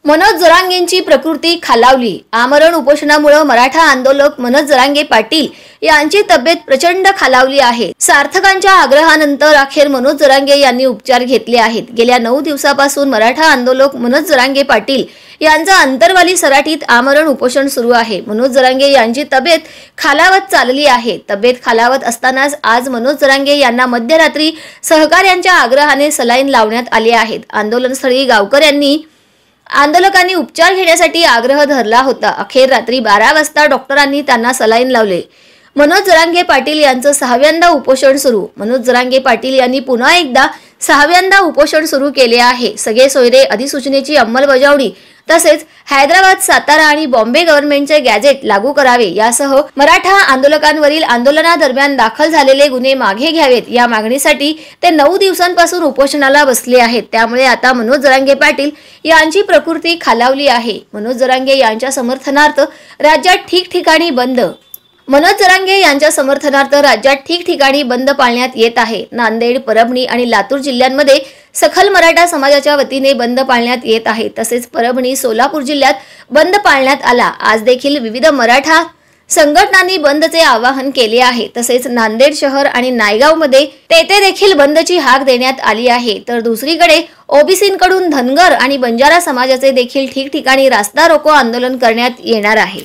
मनोज जरांगेंची प्रकृती खालावली। आमरण उपोषणामुळे मराठा आंदोलक मनोज जरांगे पाटील यांची तब्येत प्रचंड खालावली आहे। सार्थकांच्या आग्रहानंतर अखेर मनोज जरांगे यांनी उपचार घेतले आहेत। गेल्या 9 दिवसापासून मराठा आंदोलक मनोज जरांगे पाटील यांचा अंतरवाली सराटीत आमरण उपोषण सुरू आहे। मनोज जरांगे यांची तब्येत खालावत चालली आहे। तब्येत खालावत असतानाच आज मनोज जरांगे यांना मध्यरात्री सहकार्यांच्या आग्रहाने सलाईन लावण्यात आले आहेत। आंदोलनस्थळी आंदोलकांनी उपचार घेण्यासाठी आग्रह धरला होता। अखेर रात्री 12 वाजता डॉक्टरांनी त्यांना सलाईन लावले। मनोज जरांगे पाटील यांचं 6व्यांदा उपोषण सुरू। मनोज जरांगे पाटील यांनी पुन्हा एकदा 6व्यांदा उपोषण सुरू केले आहे। सगळे सोयरे अधिसूचनेची अंमलबजावणी तसेच हैदराबाद, सातारा आणि बॉम्बे गव्हर्नमेंटचे गॅझेट लागू करावे यासह मराठा आंदोलकांवरील आंदोलनादरम्यान दाखल झालेले गुन्हे मागे घ्यावेत या मागणीसाठी ते 9 दिवसांपासून उपोषणाला बसले आहेत। त्यामुळे आता मनोज जरांगे पाटील यांची प्रकृती खालावली आहे। मनोज जरांगे यांच्या समर्थनार्थ राज्यात ठिकठिकाणी बंद बंद पाळण्यात येत आहे। नांदेड, परभणी आणि लातूर जिल्ह्यांमध्ये सखल मराठा समाजाच्या वतीने बंद पाळण्यात येत आहे। तसेच परभणी, सोलापूर जिल्ह्यात बंद पाळण्यात आला। आज देखील विविध मराठा संघटनांनी बंदचे आवाहन केले आहे। तसेच नांदेड शहर आणि नायगावमध्ये तेथे देखील बंदची हाक देण्यात आली आहे। तर दुसरीकडे ओबीसींकडून धनगर आणि बंजारा समाजाचे देखील ठिकठिकाणी रास्ता रोको आंदोलन करण्यात येणार आहे।